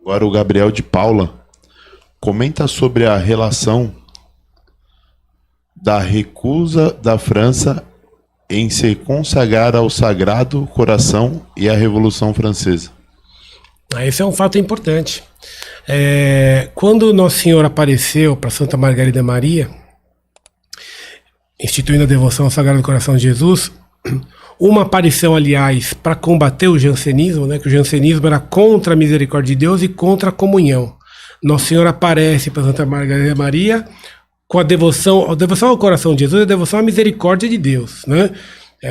Agora o Gabriel de Paula comenta sobre a relação da recusa da França em se consagrar ao Sagrado Coração e à Revolução Francesa. Esse é um fato importante. Quando Nosso Senhor apareceu para Santa Margarida Maria, instituindo a devoção ao Sagrado Coração de Jesus, uma aparição, aliás, para combater o jansenismo, né, que o jansenismo era contra a misericórdia de Deus e contra a comunhão. Nosso Senhor aparece para Santa Margarida Maria com a devoção ao coração de Jesus e a devoção à misericórdia de Deus, né?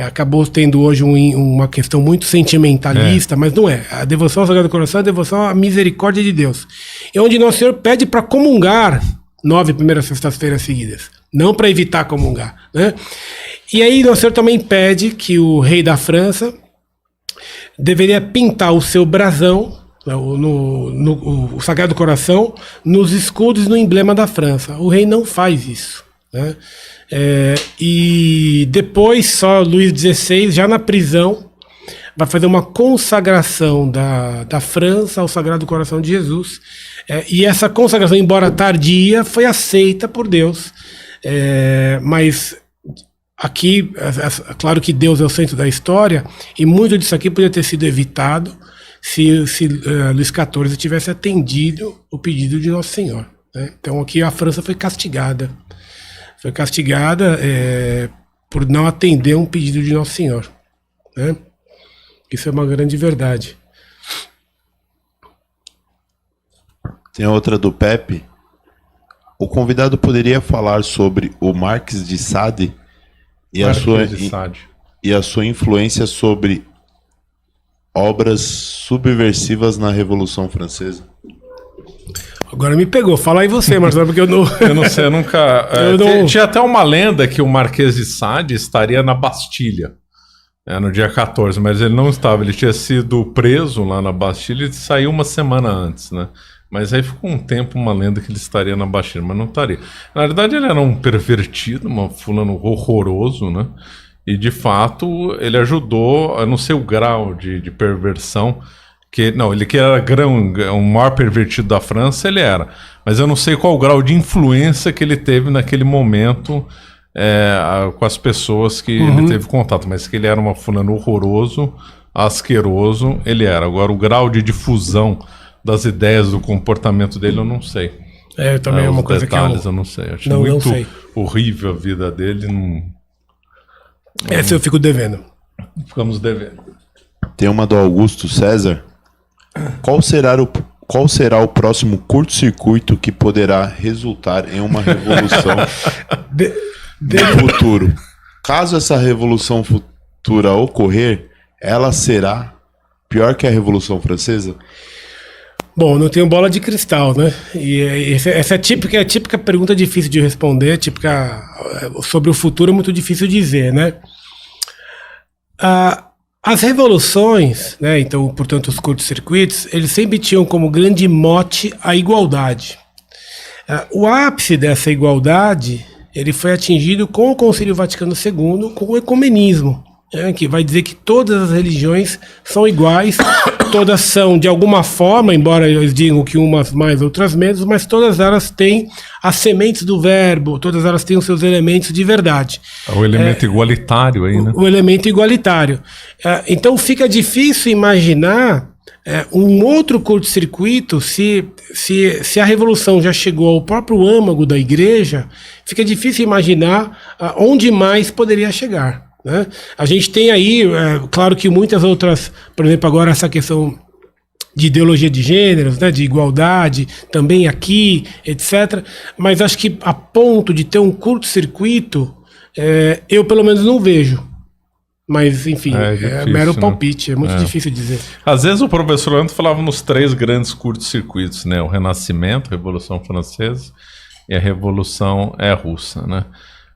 Acabou tendo hoje uma questão muito sentimentalista, mas não é. A devoção ao Sagrado Coração é a devoção à misericórdia de Deus. É onde Nosso Senhor pede para comungar 9 primeiras sextas-feiras seguidas, não para evitar comungar, né? E aí Nosso Senhor também pede que o rei da França deveria pintar o seu brasão, o Sagrado Coração, nos escudos, no emblema da França. O rei não faz isso, né? E depois só Luís XVI, já na prisão, vai fazer uma consagração da França ao Sagrado Coração de Jesus. E essa consagração, embora tardia, foi aceita por Deus. Mas aqui, claro que Deus é o centro da história, e muito disso aqui poderia ter sido evitado se Luís XIV tivesse atendido o pedido de Nosso Senhor, né? Então aqui a França foi castigada. Foi castigada por não atender um pedido de Nosso Senhor, né? Isso é uma grande verdade. Tem outra do Pepe. O convidado poderia falar sobre o Marquês de Sade e a sua influência sobre obras subversivas na Revolução Francesa? Agora me pegou. Fala aí você, Marcelo, porque eu não... Eu não sei, eu nunca... Tinha até uma lenda que o Marquês de Sade estaria na Bastilha, no dia 14, mas ele não estava. Ele tinha sido preso lá na Bastilha e saiu uma semana antes, né? Mas aí ficou um tempo uma lenda que ele estaria na Bastilha, mas não estaria. Na verdade, ele era um pervertido, um fulano horroroso, né? E, de fato, ele ajudou, a não sei o grau de perversão, ele que era o maior pervertido da França, ele era. Mas eu não sei qual o grau de influência que ele teve naquele momento com as pessoas que ele teve contato. Mas que ele era um fulano horroroso, asqueroso, ele era. Agora, o grau de difusão das ideias, do comportamento dele, eu não sei. Eu também é uma coisa detalhes, que eu não sei. Acho muito horrível a vida dele. Essa eu fico devendo. Ficamos devendo. Tem uma do Augusto César. Qual será o próximo curto-circuito que poderá resultar em uma revolução no futuro? Caso essa revolução futura ocorrer, ela será pior que a Revolução Francesa? Bom, não tenho bola de cristal, né? E essa é a típica pergunta difícil de responder, sobre o futuro é muito difícil dizer, né? As revoluções, né, então, portanto, os curtos-circuitos, eles sempre tinham como grande mote a igualdade. O ápice dessa igualdade, ele foi atingido com o Concílio Vaticano II, com o ecumenismo, que vai dizer que todas as religiões são iguais, todas são de alguma forma, embora eles digam que umas mais, outras menos, mas todas elas têm as sementes do verbo, todas elas têm os seus elementos de verdade. O elemento igualitário aí, né? O elemento igualitário. Então fica difícil imaginar um outro curto-circuito se a revolução já chegou ao próprio âmago da igreja, fica difícil imaginar onde mais poderia chegar, né? A gente tem aí, claro que muitas outras, por exemplo, agora essa questão de ideologia de gêneros, né, de igualdade, também aqui, etc. Mas acho que a ponto de ter um curto-circuito, eu pelo menos não vejo. Mas, enfim, é mero palpite, é muito difícil dizer. Às vezes o professor Leandro falava nos 3 grandes curtos-circuitos, né? O Renascimento, a Revolução Francesa e a Revolução Russa, né?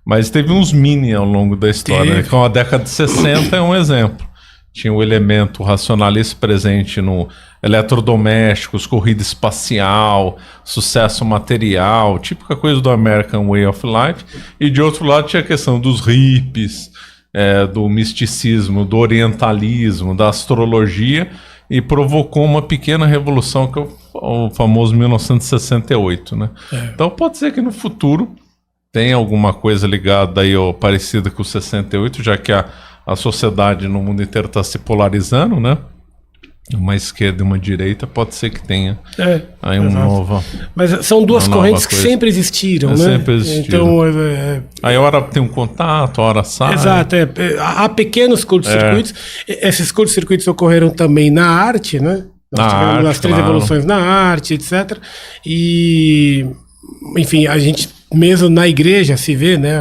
Mas teve uns mini ao longo da história, né? Então a década de 60 é um exemplo. Tinha o elemento racionalista presente no eletrodomésticos, corrida espacial, sucesso material, típica coisa do American Way of Life. E de outro lado tinha a questão dos hippies, do misticismo, do orientalismo, da astrologia, e provocou uma pequena revolução, que é o famoso 1968, né? Então pode ser que no futuro tenha alguma coisa ligada aí, ou parecida com o 68, já que a sociedade no mundo inteiro está se polarizando, né? Uma esquerda e uma direita, pode ser que tenha aí uma nova... Mas são duas correntes que sempre existiram, né? Sempre existiram. Então, aí a hora tem um contato, a hora sai. Exato. Há pequenos curtos-circuitos. Esses curtos-circuitos ocorreram também na arte, né? Nós tivemos as 3 revoluções na arte, etc. E, enfim, a gente mesmo na igreja se vê, né?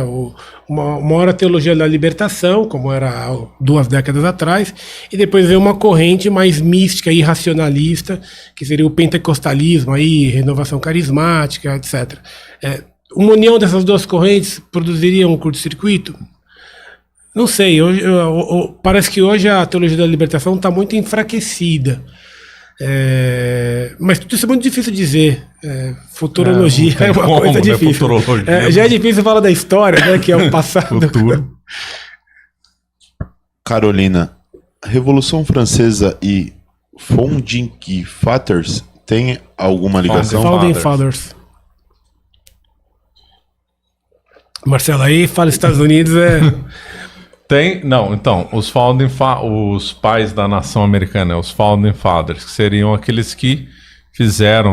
Uma hora a teologia da libertação, como era 2 décadas atrás, e depois veio uma corrente mais mística e racionalista, que seria o pentecostalismo, aí, renovação carismática, etc. Uma união dessas 2 correntes produziria um curto-circuito? Não sei, parece que hoje a teologia da libertação está muito enfraquecida. Mas tudo isso é muito difícil de dizer. Futurologia é uma coisa difícil. Já é difícil falar da história, né, que é o passado. Futuro. Carolina, Revolução Francesa e Founding Fathers tem alguma ligação? Founding Fathers. Marcelo, aí fala Estados Unidos então, os pais da nação americana, os Founding Fathers, que seriam aqueles que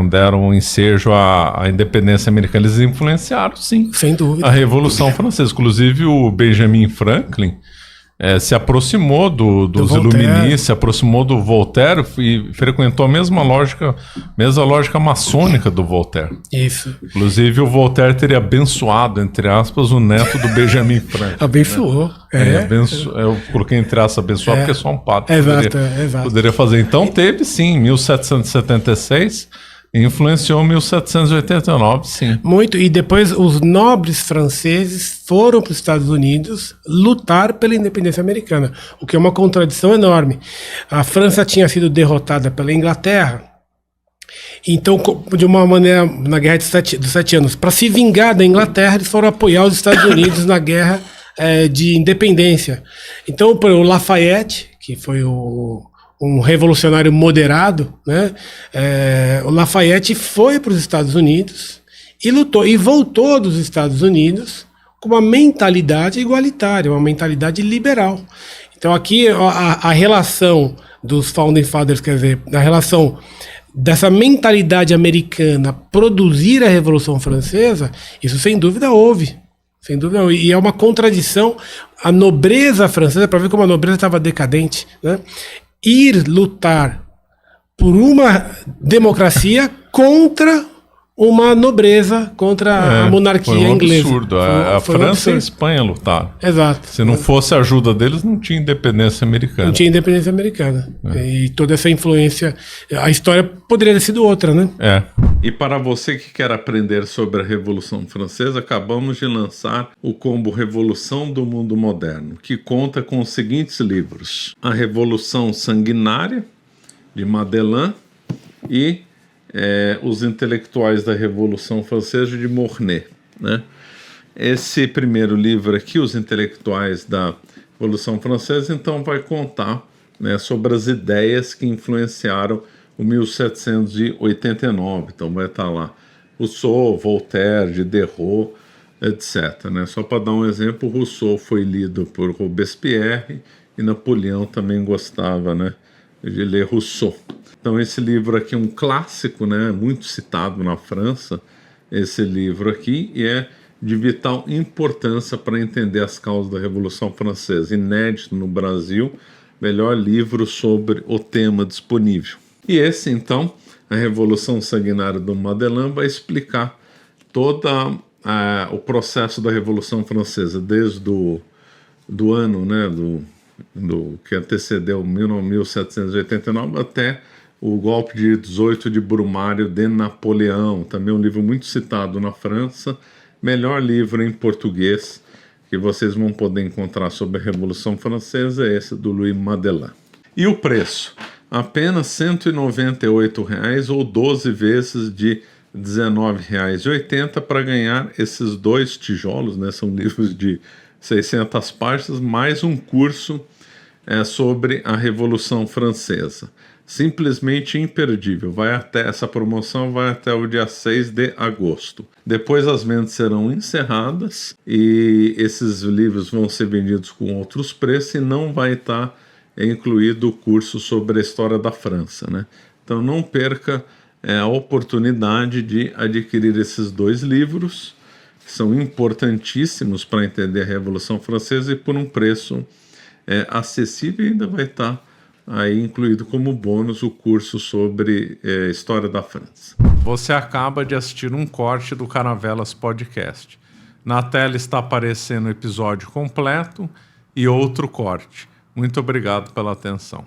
deram um ensejo à independência americana. Eles influenciaram, sim, sem dúvida, a Revolução Francesa. Inclusive o Benjamin Franklin se aproximou dos Iluministas, se aproximou do Voltaire e frequentou a mesma lógica maçônica do Voltaire. Isso. Inclusive o Voltaire teria abençoado, entre aspas, o neto do Benjamin Franklin. Abençoou. Eu coloquei entre aspas abençoar porque só um padre poderia fazer. Então teve sim, 1776... influenciou 1789, sim. Muito, e depois os nobres franceses foram para os Estados Unidos lutar pela independência americana, o que é uma contradição enorme. A França tinha sido derrotada pela Inglaterra, então, de uma maneira, na Guerra dos 7 Anos, para se vingar da Inglaterra, eles foram apoiar os Estados Unidos na Guerra de Independência. Então, o Lafayette, que foi um revolucionário moderado, né? O Lafayette foi para os Estados Unidos e lutou, e voltou dos Estados Unidos com uma mentalidade igualitária, uma mentalidade liberal. Então aqui a relação dos Founding Fathers, quer dizer, a relação dessa mentalidade americana produzir a Revolução Francesa, isso sem dúvida houve. Sem dúvida, e é uma contradição. A nobreza francesa, para ver como a nobreza estava decadente, né? Ir lutar por uma democracia contra uma nobreza, contra a monarquia inglesa. Absurdo. A França e a Espanha lutaram. Exato. Se não fosse a ajuda deles, não tinha independência americana. Não tinha independência americana. E toda essa influência, a história poderia ter sido outra, né? E para você que quer aprender sobre a Revolução Francesa, acabamos de lançar o combo Revolução do Mundo Moderno, que conta com os seguintes livros: A Revolução Sanguinária, de Madelin, e Os Intelectuais da Revolução Francesa, de Mornay, né? Esse primeiro livro aqui, Os Intelectuais da Revolução Francesa, então vai contar, né, sobre as ideias que influenciaram o 1789. Então vai estar lá Rousseau, Voltaire, Diderot, etc, né? Só para dar um exemplo, Rousseau foi lido por Robespierre e Napoleão também gostava, né, de ler Rousseau. Então esse livro aqui é um clássico, né, muito citado na França, esse livro aqui, e é de vital importância para entender as causas da Revolução Francesa. Inédito no Brasil, melhor livro sobre o tema disponível. E esse, então, a Revolução Sanguinária do Madelin, vai explicar todo o processo da Revolução Francesa, desde do ano, né, do que antecedeu 1789 até o golpe de 18 de Brumário de Napoleão, também um livro muito citado na França, melhor livro em português que vocês vão poder encontrar sobre a Revolução Francesa é esse do Louis Madelin. E o preço? Apenas R$ 198,00 ou 12 vezes de R$ 19,80 para ganhar esses 2 tijolos, né? São livros de 600 páginas, mais um curso sobre a Revolução Francesa. simplesmente imperdível. Essa promoção vai até o dia 6 de agosto. Depois as vendas serão encerradas e esses livros vão ser vendidos com outros preços e não vai estar incluído o curso sobre a história da França, né? Então não perca a oportunidade de adquirir esses 2 livros, que são importantíssimos para entender a Revolução Francesa e por um preço acessível, e ainda vai estar aí incluído como bônus o curso sobre História da França. Você acaba de assistir um corte do Caravelas Podcast. Na tela está aparecendo o episódio completo e outro corte. Muito obrigado pela atenção.